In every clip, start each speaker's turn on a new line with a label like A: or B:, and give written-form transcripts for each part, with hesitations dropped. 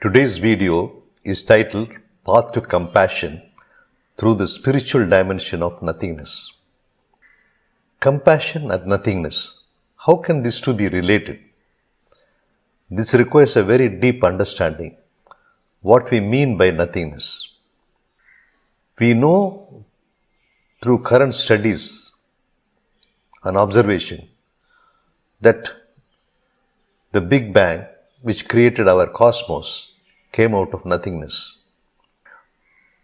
A: Today's video is titled Path to Compassion through the Spiritual Dimension of Nothingness. Compassion and nothingness. How can these two be related? This requires a very deep understanding what we mean by nothingness. We know through current studies and observation that the Big Bang, which created our cosmos, came out of nothingness.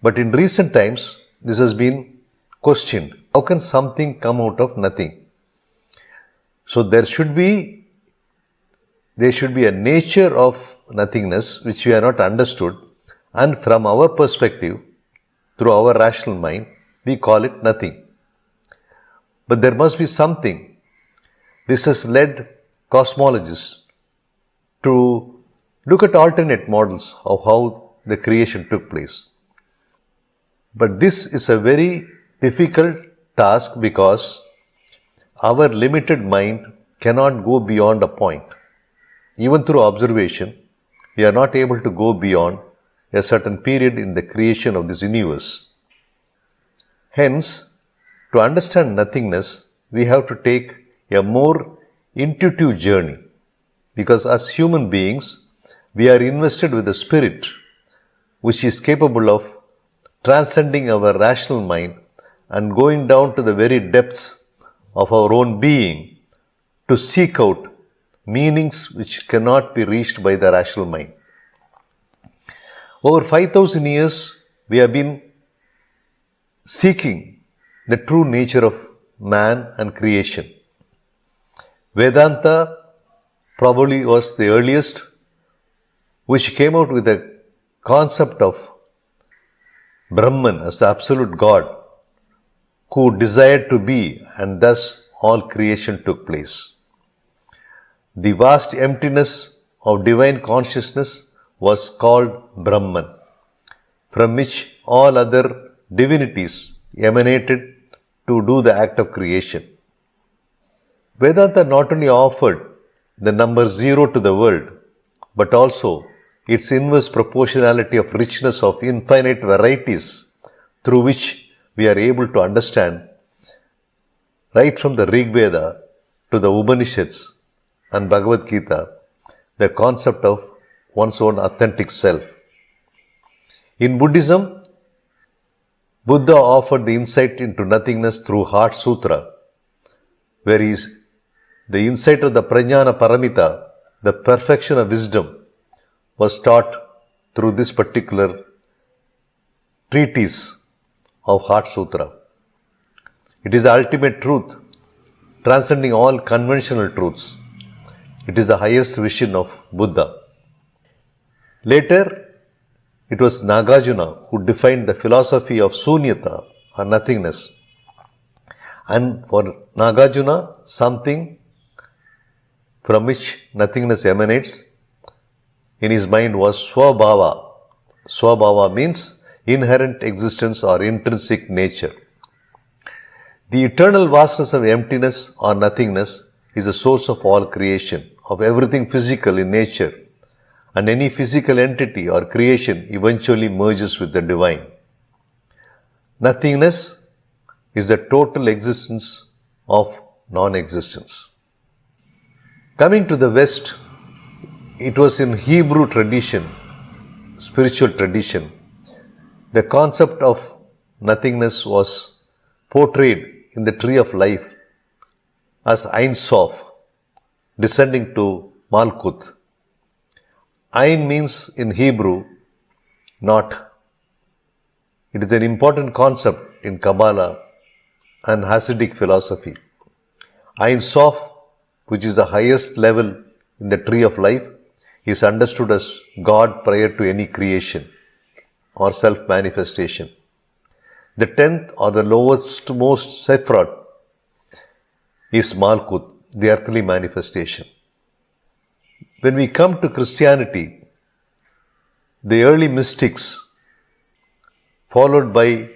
A: But in recent times, this has been questioned. How can something come out of nothing? So there should be a nature of nothingness which we have not understood, and from our perspective, through our rational mind, we call it nothing. But there must be something. This has led cosmologists to look at alternate models of how the creation took place. But this is a very difficult task because our limited mind cannot go beyond a point. Even through observation, we are not able to go beyond a certain period in the creation of this universe. Hence, to understand nothingness, we have to take a more intuitive journey, because as human beings, we are invested with a spirit which is capable of transcending our rational mind and going down to the very depths of our own being to seek out meanings which cannot be reached by the rational mind. Over 5,000 years, we have been seeking the true nature of man and creation. Vedanta probably was the earliest which came out with the concept of Brahman as the absolute God who desired to be, and thus all creation took place. The vast emptiness of divine consciousness was called Brahman, from which all other divinities emanated to do the act of creation. Vedanta not only offered the number zero to the world, but also its inverse proportionality of richness of infinite varieties through which we are able to understand right from the Rig Veda to the Upanishads and Bhagavad Gita the concept of one's own authentic self. In Buddhism, Buddha offered the insight into nothingness through Heart Sutra, where the insight of the Prajnana Paramita, the perfection of wisdom, was taught through this particular treatise of Heart Sutra. It is the ultimate truth, transcending all conventional truths. It is the highest vision of Buddha. Later, it was Nagarjuna who defined the philosophy of Sunyata or nothingness. And for Nagarjuna, something from which nothingness emanates in his mind was Swabhava. Swabhava means inherent existence or intrinsic nature. The eternal vastness of emptiness or nothingness is the source of all creation, of everything physical in nature, and any physical entity or creation eventually merges with the divine. Nothingness is the total existence of non-existence. Coming to the West, it was in Hebrew tradition, spiritual tradition, the concept of nothingness was portrayed in the tree of life as Ein Sof, descending to Malkuth. Ein means in Hebrew not. It is an important concept in Kabbalah and Hasidic philosophy. Ein Sof, which is the highest level in the tree of life, is understood as God prior to any creation or self-manifestation. The 10th or the lowest most Sephirot is Malkuth, the earthly manifestation. When we come to Christianity, the early mystics, followed by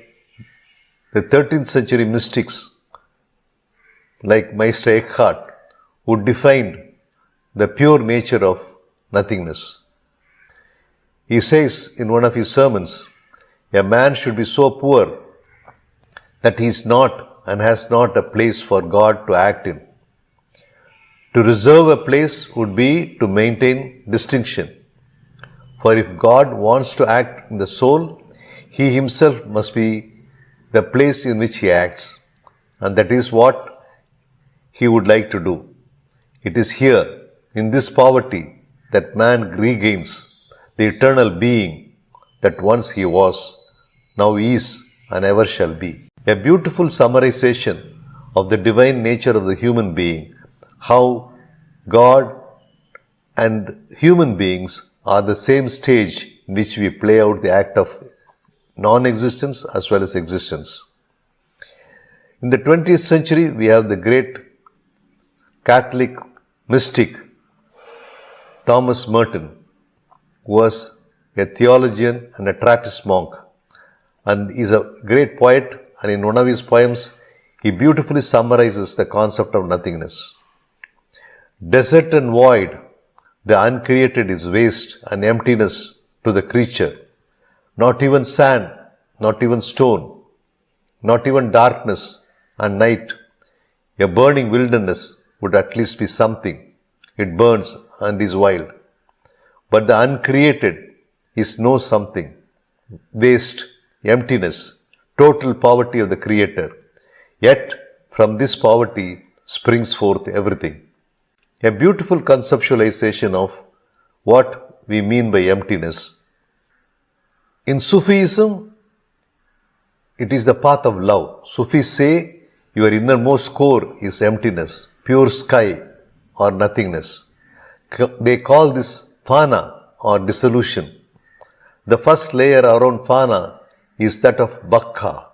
A: the 13th century mystics like Meister Eckhart, who defined the pure nature of nothingness. He says in one of his sermons, a man should be so poor that he is not and has not a place for God to act in. To reserve a place would be to maintain distinction. For if God wants to act in the soul, he himself must be the place in which he acts, and that is what he would like to do. It is here, in this poverty, that man regains the eternal being that once he was, now is, and ever shall be. A beautiful summarization of the divine nature of the human being, how God and human beings are the same stage in which we play out the act of non-existence as well as existence. In the 20th century, we have the great Catholic mystic Thomas Merton, who was a theologian and a Trappist monk, and is a great poet, and in one of his poems, he beautifully summarizes the concept of nothingness. Desert and void, the uncreated is waste and emptiness to the creature. Not even sand, not even stone, not even darkness and night. A burning wilderness would at least be something. It burns and is wild. But the uncreated is no something. Waste, emptiness, total poverty of the Creator. Yet, from this poverty springs forth everything. A beautiful conceptualization of what we mean by emptiness. In Sufism, it is the path of love. Sufis say your innermost core is emptiness, pure sky or nothingness. They call this Fana or dissolution. The first layer around Fana is that of Bhakha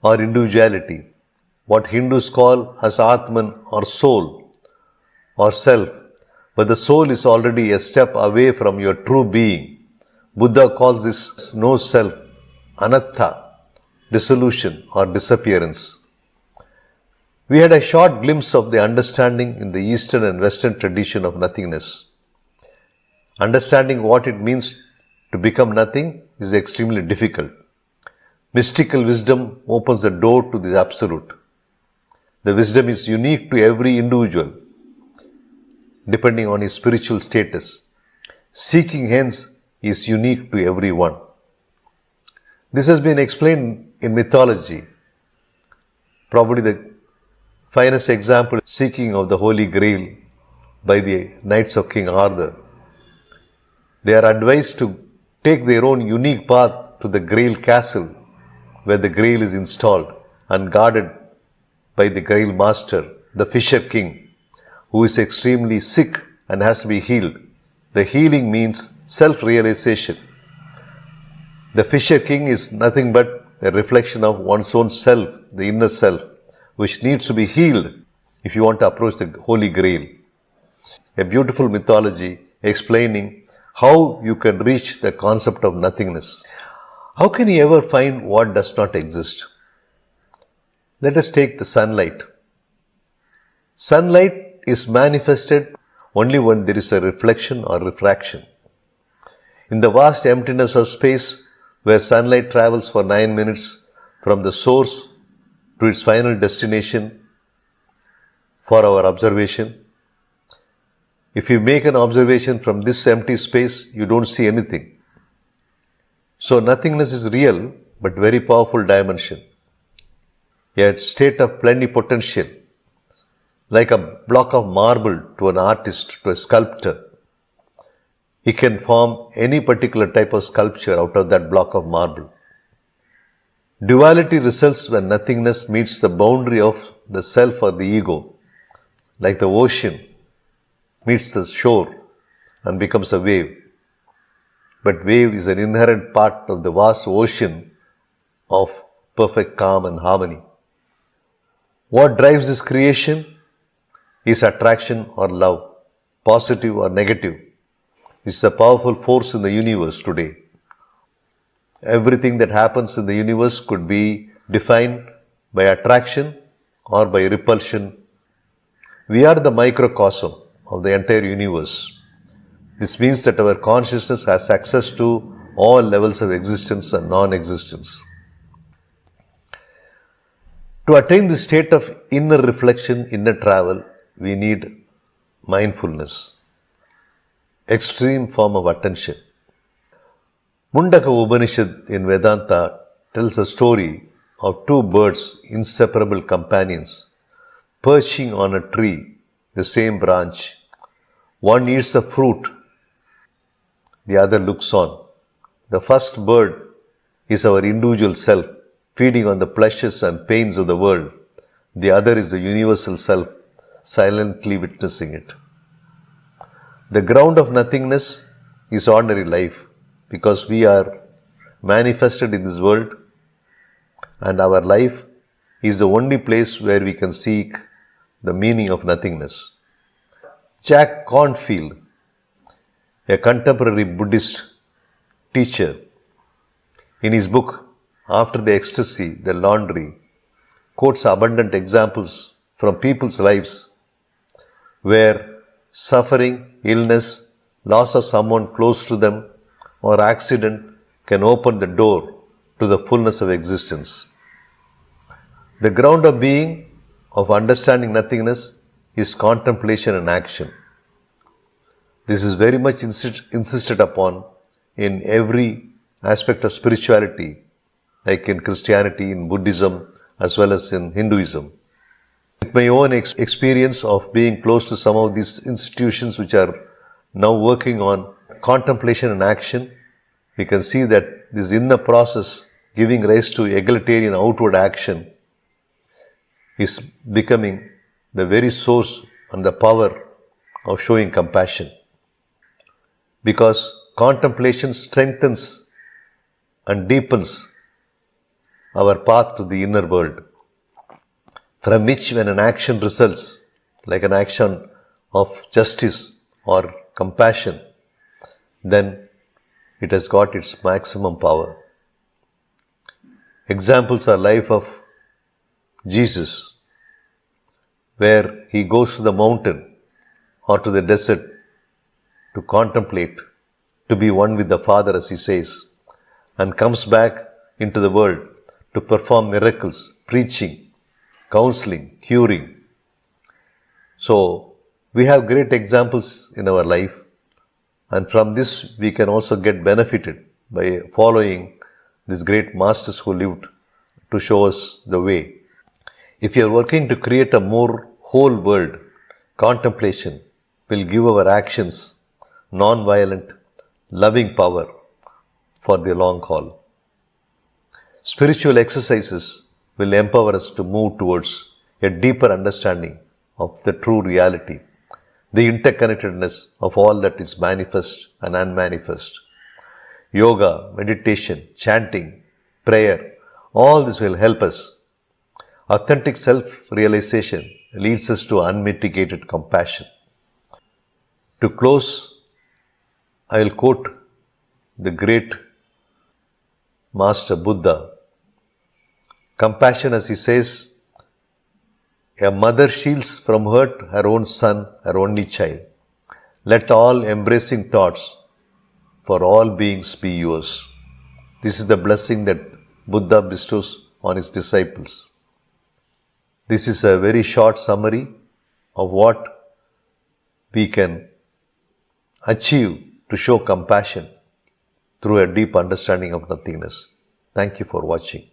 A: or individuality, what Hindus call as Atman or soul or self, but the soul is already a step away from your true being. Buddha calls this no self, anatta, dissolution or disappearance. We had a short glimpse of the understanding in the Eastern and Western tradition of nothingness. Understanding what it means to become nothing is extremely difficult. Mystical wisdom opens the door to the absolute. The wisdom is unique to every individual, depending on his spiritual status. Seeking hence is unique to everyone. This has been explained in mythology. Probably the finest example, seeking of the Holy Grail by the Knights of King Arthur. They are advised to take their own unique path to the Grail castle, where the Grail is installed and guarded by the Grail master, the Fisher King, who is extremely sick and has to be healed. The healing means self-realization. The Fisher King is nothing but a reflection of one's own self, the inner self, which needs to be healed if you want to approach the Holy Grail. A beautiful mythology explaining how you can reach the concept of nothingness. How can you ever find what does not exist? Let us take the sunlight. Sunlight is manifested only when there is a reflection or refraction. In the vast emptiness of space, where sunlight travels for 9 minutes from the source to its final destination for our observation, if you make an observation from this empty space, you don't see anything. So nothingness is real, but very powerful dimension. A state of pluripotential, like a block of marble to an artist, to a sculptor. He can form any particular type of sculpture out of that block of marble. Duality results when nothingness meets the boundary of the self or the ego, like the ocean meets the shore and becomes a wave. But wave is an inherent part of the vast ocean of perfect calm and harmony. What drives this creation is attraction or love, positive or negative. It's a powerful force in the universe today. Everything that happens in the universe could be defined by attraction or by repulsion. We are the microcosm of the entire universe. This means that our consciousness has access to all levels of existence and non-existence. To attain this state of inner reflection, inner travel, we need mindfulness, extreme form of attention. Mundaka Upanishad in Vedanta tells a story of two birds, inseparable companions, perching on a tree, the same branch. One eats the fruit, the other looks on. The first bird is our individual self, feeding on the pleasures and pains of the world. The other is the universal self, silently witnessing it. The ground of nothingness is ordinary life, because we are manifested in this world, and our life is the only place where we can seek the meaning of nothingness. Jack Cornfield, a contemporary Buddhist teacher, in his book After the Ecstasy, the Laundry, quotes abundant examples from people's lives where suffering, illness, loss of someone close to them, or accident can open the door to the fullness of existence. The ground of being, of understanding nothingness, is contemplation and action. This is very much insisted upon in every aspect of spirituality, like in Christianity, in Buddhism, as well as in Hinduism. With my own experience of being close to some of these institutions which are now working on contemplation and action, we can see that this inner process giving rise to egalitarian outward action is becoming the very source and the power of showing compassion. Because contemplation strengthens and deepens our path to the inner world, from which when an action results, like an action of justice or compassion, then it has got its maximum power. Examples are life of Jesus, where he goes to the mountain or to the desert to contemplate, to be one with the Father, as he says, and comes back into the world to perform miracles, preaching, counseling, curing. So, we have great examples in our life, and from this we can also get benefited by following these great masters who lived to show us the way. If you are working to create a more whole world, contemplation will give our actions non-violent, loving power for the long haul. Spiritual exercises will empower us to move towards a deeper understanding of the true reality, the interconnectedness of all that is manifest and unmanifest. Yoga, meditation, chanting, prayer, all this will help us. Authentic self-realization leads us to unmitigated compassion. To close, I will quote the great Master Buddha. Compassion, as he says, a mother shields from hurt her own son, her only child. Let all embracing thoughts for all beings be yours. This is the blessing that Buddha bestows on his disciples. This is a very short summary of what we can achieve to show compassion through a deep understanding of nothingness. Thank you for watching.